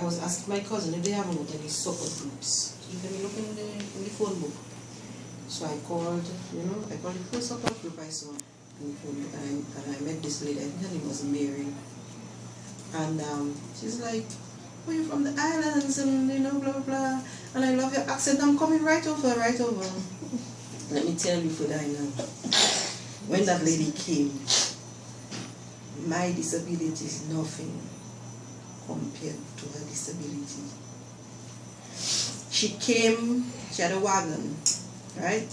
I was asking my cousin if they haven't got any supper groups. Let me look in the phone book. So I called, I called the first support group I saw in the phone book, and I met this lady. I think her name was Mary. And she's like, "Oh, you're from the islands, and blah, blah, blah. And I love your accent. I'm coming right over, right over." Let me tell you for that now. When that lady came, my disability is nothing compared to her disability. She came, she had a wagon, right?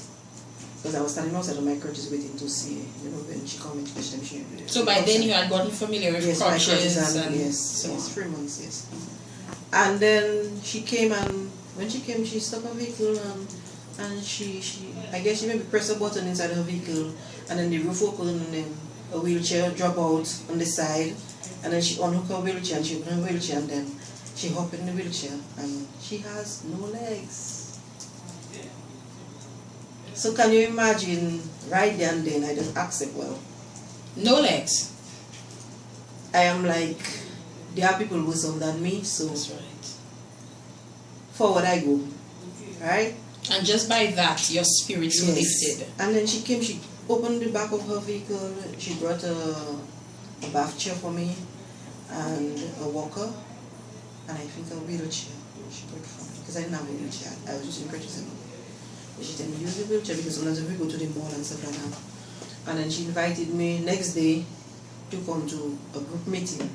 Because I was standing outside of my crutches waiting to see her, when she came into the she. So by then you had gotten familiar with crutches and yes, so yes, 3 months, yes. And then she came, and when she came, she stopped her vehicle, and she I guess she maybe pressed a button inside her vehicle, and then the roof opened, and then a wheelchair dropped out on the side, and then she unhooked her wheelchair, and she opened her wheelchair, and then she hopped in the wheelchair, and she has no legs. So can you imagine, right there and then, I just accept, well, no legs. I am like, there are people worse off than me, so that's right. Forward I go, right? And just by that, your spirits were lifted. And then she came, she opened the back of her vehicle, she brought a bath chair for me, and a walker, and I think a wheelchair she brought for me, because I didn't have a wheelchair, I was using crutches. She told me use the wheelchair because sometimes we go to the mall and stuff like that. And then she invited me next day to come to a group meeting.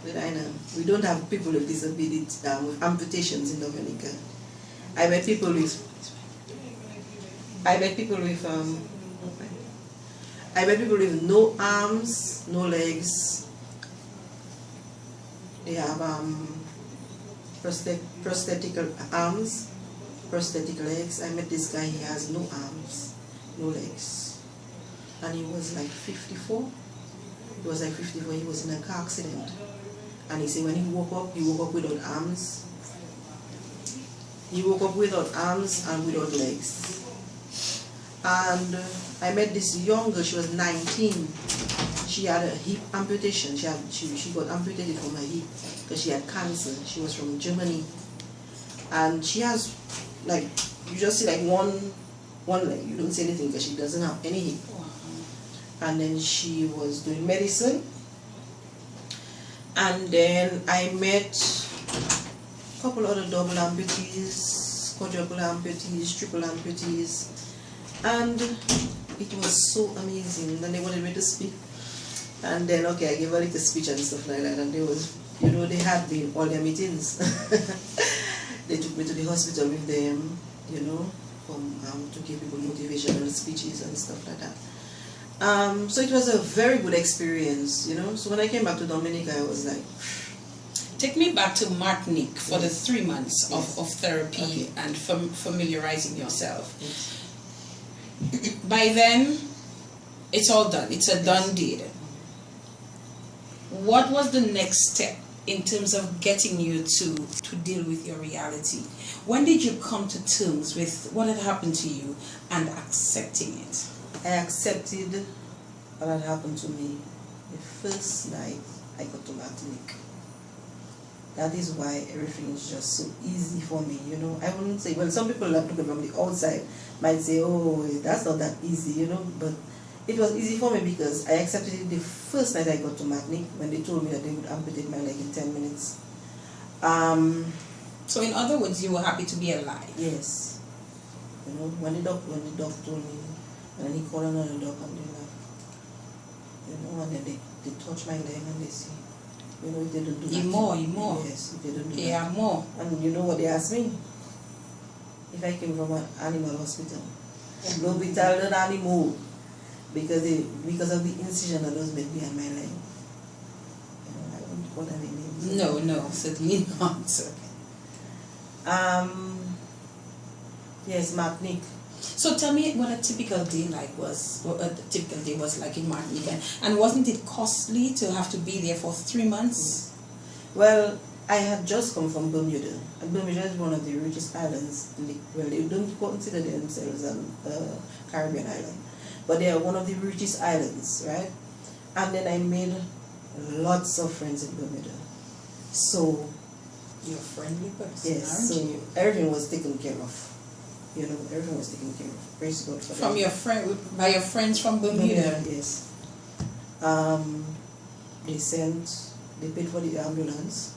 But I know we don't have people with disabilities, with amputations in Dominica. I met people with no arms, no legs. They have prosthetic arms, prosthetic legs. I met this guy, he has no arms, no legs. And he was like 54. He was like 54, he was in a car accident. And he said when he woke up without arms. He woke up without arms and without legs. And I met this young girl, she was 19. She had a hip amputation. She got amputated from her hip because she had cancer. She was from Germany. And she has, like, you just see like one leg. You don't see anything because she doesn't have any hip. And then she was doing medicine. And then I met a couple other double amputees, quadruple amputees, triple amputees. And it was so amazing. Then they wanted me to speak. And then, okay, I gave a little speech and stuff like that. And they was, they had me in all their meetings. They took me to the hospital with them, to give people motivational speeches and stuff like that. So it was a very good experience, So when I came back to Dominica, I was like... Take me back to Martinique for the 3 months of therapy and familiarizing yourself. Yes. By then, it's all done. It's a done deal. What was the next step in terms of getting you to deal with your reality? When did you come to terms with what had happened to you and accepting it? I accepted what had happened to me the first night I got to Martinique. That is why everything is just so easy for me, I wouldn't say, well, some people that look from the outside might say, oh, that's not that easy, but it was easy for me because I accepted it the first night I got to Martinique when they told me that they would amputate my leg in 10 minutes. So in other words, you were happy to be alive? Yes. When the doc told me, and then he called another doc and they laughed. And then they touch my leg and they say, if they don't do that. More. Yes, if they don't do that. Yeah, more. And you know what they asked me? If I came from an animal hospital. No, we tell the animal. Because of the incision that was made behind my leg. I don't want any names. No, certainly not. Yes, Martinique. So tell me what a typical day was like in Martinique, and wasn't it costly to have to be there for 3 months? Well, I had just come from Bermuda, and Bermuda is one of the richest islands. They don't consider themselves a Caribbean island, but they are one of the richest islands, right? And then I made lots of friends in Bermuda. So You're a friendly person, Yes, aren't so you? everything was taken care of. You know, everything was taken care of. Praise God for From that. your friend, by your friends from Bermuda. Yes. They paid for the ambulance.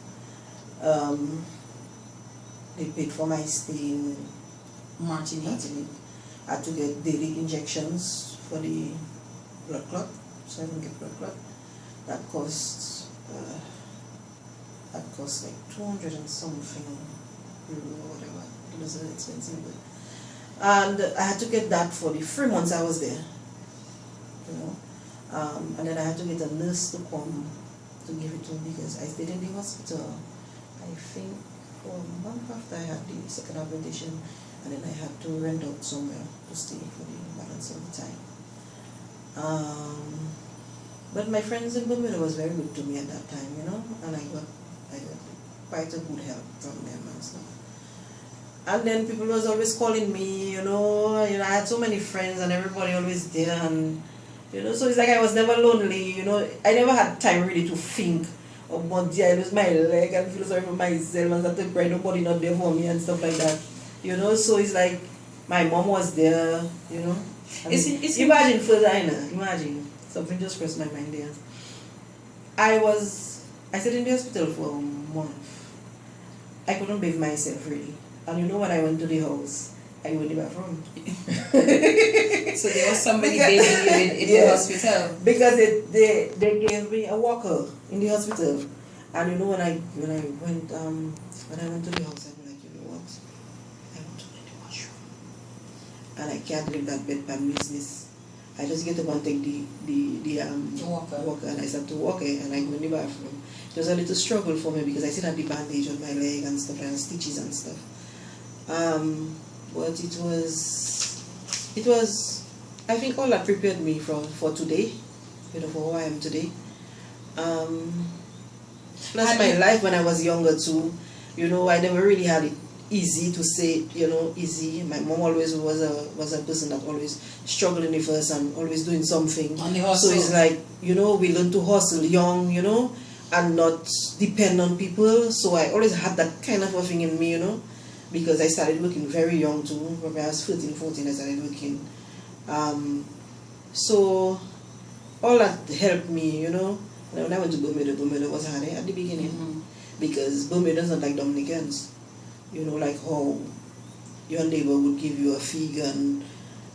They paid for my stay in Martinique. I had to get daily injections for the blood clot, so I don't get blood clot. That cost like 200 and something euro or whatever. It was very expensive. And I had to get that for the 3 months I was there. You know. And then I had to get a nurse to come to give it to me because I stayed in the hospital, I think, for a month after I had the second augmentation, and then I had to rent out somewhere to stay for the balance of the time. But my friends in Bermuda was very good to me at that time, you know, and I got quite a good help from them and stuff. And then people was always calling me, you know, I had so many friends and everybody always there, and you know, so it's like I was never lonely, you know. I never had time really to think about, I lose my leg and feel sorry for myself and start to cry, nobody not there for me and stuff like that, you know. So it's like my mom was there, you know. Imagine further, imagine, something just crossed my mind there. I stayed in the hospital for a month. I couldn't bathe myself really. And you know when I went to the house, I went to the bathroom. So there was somebody bathing you in the hospital? Because they gave me a walker in the hospital. And you know when I went to the house, I was like, you know what? I want to go to the washroom. And I can't leave that bedpan business. I just get up and take the walker, and I start to walk and I go in the bathroom. It was a little struggle for me because I still had the bandage on my leg and stuff and stitches and stuff. But it was I think all that prepared me for today, you know, for who I am today. Plus my life when I was younger too, you know, I never really had it easy to say, you know, easy. My mom always was a person that always struggled in the first and always doing something. On the hustle. So it's like, you know, we learn to hustle young, you know, and not depend on people. So I always had that kind of a thing in me, you know, because I started working very young too. When I was 13, 14, I started working. So all that helped me, you know. When I went to Bermuda was hard at the beginning, because Bermuda doesn't like Dominicans. You know, like how your neighbor would give you a fig and,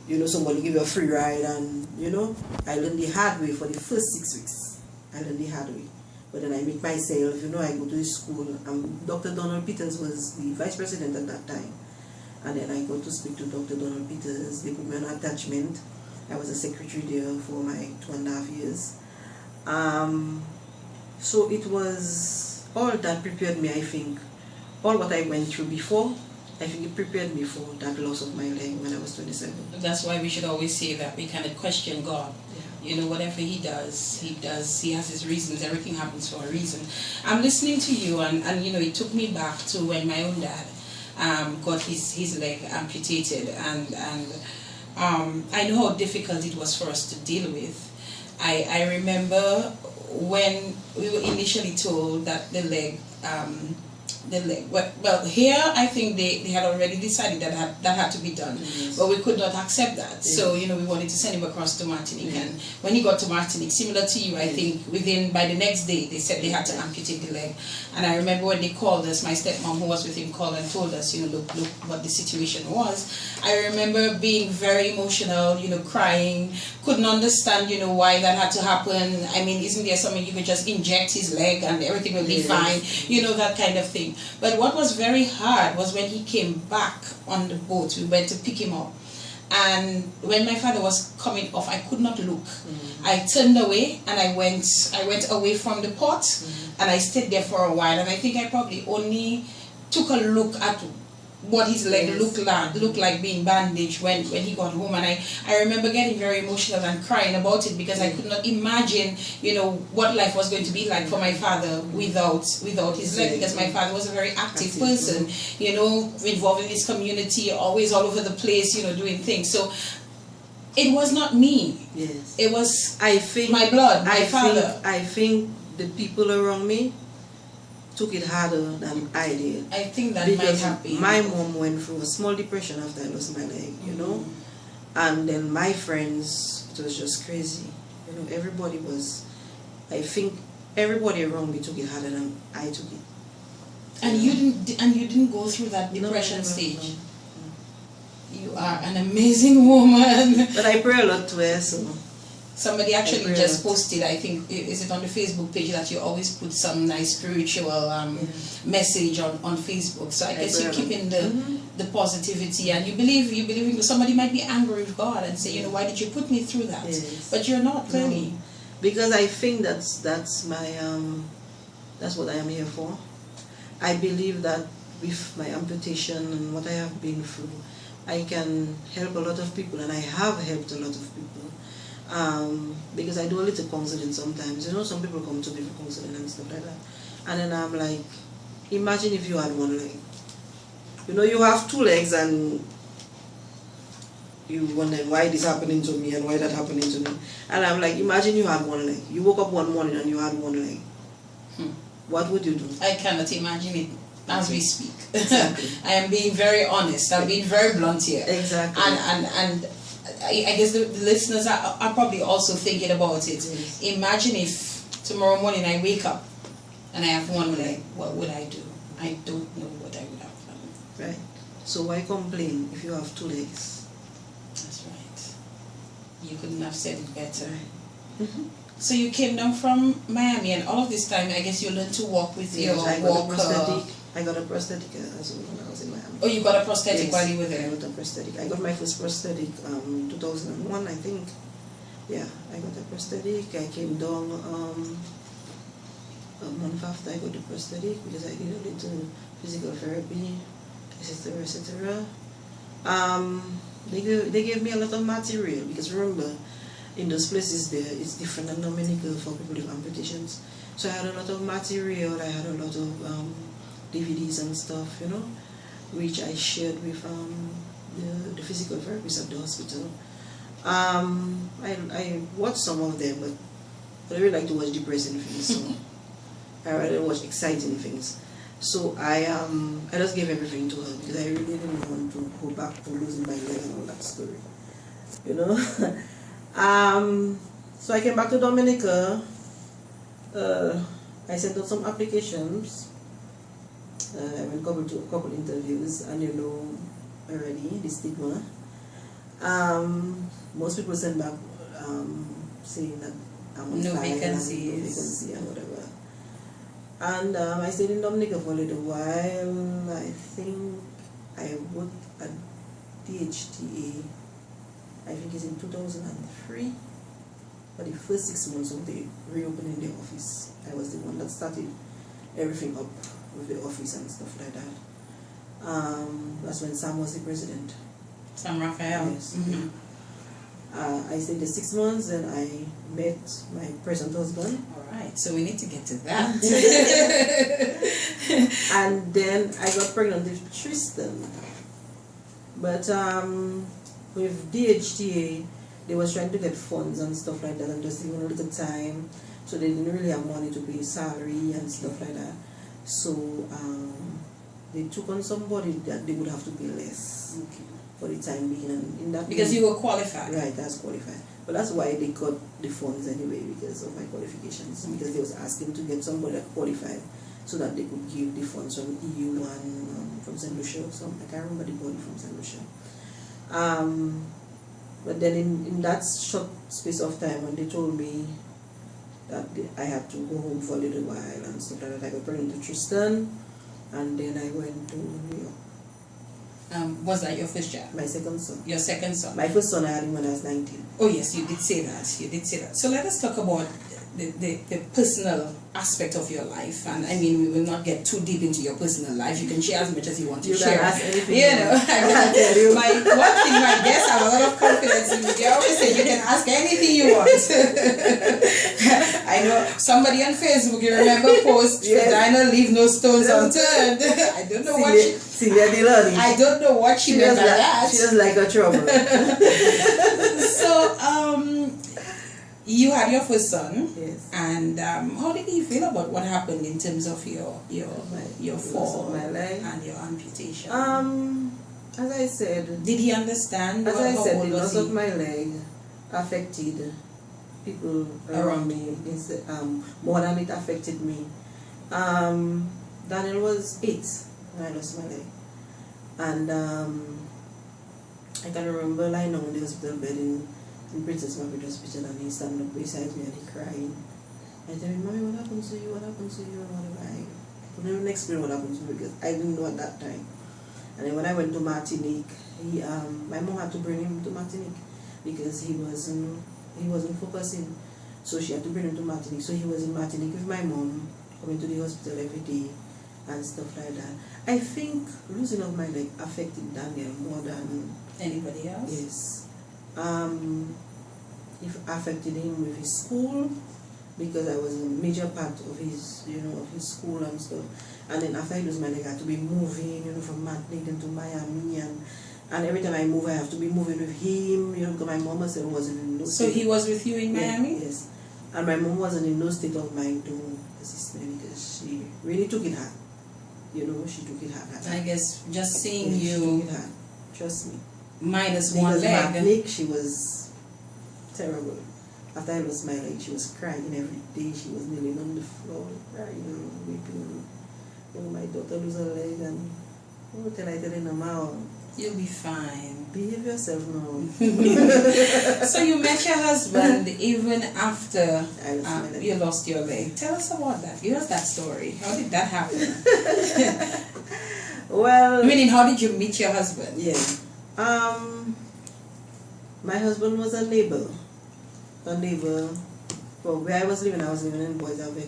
you know, somebody give you a free ride, and, you know, I learned the hard way for the first 6 weeks. I learned the hard way. But then I make myself, you know, I go to school. Dr. Donald Peters was the vice president at that time. And then I go to speak to Dr. Donald Peters. They put me on attachment. I was a secretary there for my 2.5 years. So it was all that prepared me, I think. All what I went through before, I think it prepared me for that loss of my leg when I was 27. That's why we should always say that we cannot question God. Yeah. You know, whatever he does, he has his reasons. Everything happens for a reason. I'm listening to you, and you know, it took me back to when my own dad got his leg amputated, and I know how difficult it was for us to deal with. I remember when we were initially told that the leg, well, here I think they had already decided that had to be done, yes. But we could not accept that, yes. So you know, we wanted to send him across to Martinique, yes. And when he got to Martinique, similar to you, I think by the next day they said they had to amputate the leg. And I remember when they called us, my stepmom who was with him called and told us, you know, look what the situation was. I remember being very emotional, you know, crying, couldn't understand, you know, why that had to happen. I mean, isn't there something you could just inject his leg and everything will be, yes. Fine, you know, that kind of thing. But what was very hard was when he came back on the boat. We went to pick him up, and when my father was coming off, I could not look. I turned away and I went away from the port, and I stayed there for a while, and I think I probably only took a look at what his leg, yes. looked like being bandaged when he got home. And I remember getting very emotional and crying about it, because I could not imagine, you know, what life was going to be like for my father without his leg, because my father was a very active person, you know, involved in his community, always all over the place, you know, doing things. So it was not me. Yes. It was, I think, my blood, my father. I think the people around me took it harder than I did. I think that because might have been. my mom went through a small depression after I lost my leg, you know. And then my friends, it was just crazy. You know, everybody was, I think everybody around me took it harder than I took it. And you didn't go through that depression stage. No. You are an amazing woman. But I pray a lot to her, so. Somebody actually just posted, I think, is it on the Facebook page that you always put some nice spiritual message on Facebook. So I guess you're keeping the positivity, and you believe in somebody might be angry with God and say, you know, why did you put me through that? Yes. But you're not, clearly. No. Because I think that's my that's what I am here for. I believe that with my amputation and what I have been through, I can help a lot of people, and I have helped a lot of people. Because I do a little counseling sometimes. You know, some people come to me for counseling and stuff like that. And then I'm like, imagine if you had one leg. You know, you have two legs and you wonder why this happening to me and why that happening to me. And I'm like, imagine you had one leg. You woke up one morning and you had one leg. What would you do? I cannot imagine it as we speak. Exactly. I am being very honest. I'm being very blunt here. Exactly. And I guess the listeners are probably also thinking about it. Yes. Imagine if tomorrow morning I wake up and I have one leg. What would I do? I don't know what I would have done. Right. So why complain if you have two legs? That's right. You couldn't have said it better. Right. So you came down from Miami, and all of this time, I guess you learned to walk with your walker. I got a prosthetic as well when I was in Miami. Oh, you got a prosthetic while you were there? I got a prosthetic. I got my first prosthetic 2001, I think. Yeah, I got a prosthetic. I came down a month after I got the prosthetic because I did a little physical therapy, etc., etc. They gave me a lot of material because remember, in those places there, it's different than Dominican for people with amputations. So I had a lot of material. I had a lot of DVDs and stuff, you know, which I shared with the physical therapists at the hospital. I watched some of them, but I really like to watch depressing things, so I rather watch exciting things. So I just gave everything to her because I really didn't want to go back to losing my leg and all that story, you know. So I came back to Dominica. I sent out some applications. I went to a couple interviews, and you know already the stigma. Most people send back saying that I'm on no fire, vacancies, no vacancy and whatever. And I stayed in Dominica for a little while. I think I worked at DHTA. I think it's in 2003. For the first 6 months of the reopening the office, I was the one that started everything up with the office and stuff like that. That's when Sam was the president. Sam Raphael. Yes. I stayed there 6 months, and I met my present husband. Alright, so we need to get to that. And then I got pregnant with Tristan. But with DHTA, they was trying to get funds and stuff like that, and just giving a little time, so they didn't really have money to pay salary and stuff like that. So they took on somebody that they would have to pay less for the time being, and in that because you were qualified. Right, that's qualified. But that's why they got the funds anyway, because of my qualifications. Because they was asking to get somebody that qualified, so that they could give the funds from EU and from St. Lucia or something. I can't remember the body from St. Lucia. But then in that short space of time, when they told me that I had to go home for a little while and stuff like that, I got pregnant with Tristan, and then I went to New York. Was that your first job? My second son. Your second son? My first son I had him when I was 19. Oh yes, you did say that. You did say that. So let us talk about the personal aspect of your life. And I mean, we will not get too deep into your personal life. You can share as much as you want to share. You can ask anything. You know, I tell you. One thing my guests have a lot of confidence in me. They always say you can ask anything you want. I know somebody on Facebook, you remember, post, Dina, leave no stones unturned. I don't know what I don't know what she meant by that. She doesn't like her trouble. So, you had your first son. Yes. And how did he feel about what happened in terms of your fall my leg and your amputation? As I said, did he understand? As I said, the was loss of my leg affected people around me more than it affected me. Daniel was 8 when I lost my leg, and I can remember lying on the hospital bed in Princess Margaret Hospital, and he standing up beside me and he crying. I told him, "Mommy, what happened to you? What happened to you?" And whatever. I couldn't even explain what happened to me because I didn't know at that time. And then when I went to Martinique, my mom had to bring him to Martinique because he wasn't focusing. So she had to bring him to Martinique. So he was in Martinique with my mom, coming to the hospital every day and stuff like that. I think losing of my leg affected Daniel more than anybody else. Yes. It affected him with his school because I was a major part of his, of his school and stuff. And then after I lose my leg, I had to be moving, from Martinique into Miami, and every time I move, I have to be moving with him, because my mom wasn't in no state. So he was with you in Miami? Yes. And my mom wasn't in no state of mind to assist me because she really took it hard. She took it hard. I guess just seeing you. She took it hard. Trust me. Minus one leg. Martinique, she was terrible. After I lost my leg, she was crying every day. She was kneeling on the floor, crying, weeping. My daughter lose her leg, and what I tell her now? You'll be fine. Behave yourself now. So you met your husband even after you lost your leg. Tell us about that. Give us that story. How did that happen? Well, meaning, how did you meet your husband? Yeah. My husband was a neighbor. For where I was living in Boys Avenue.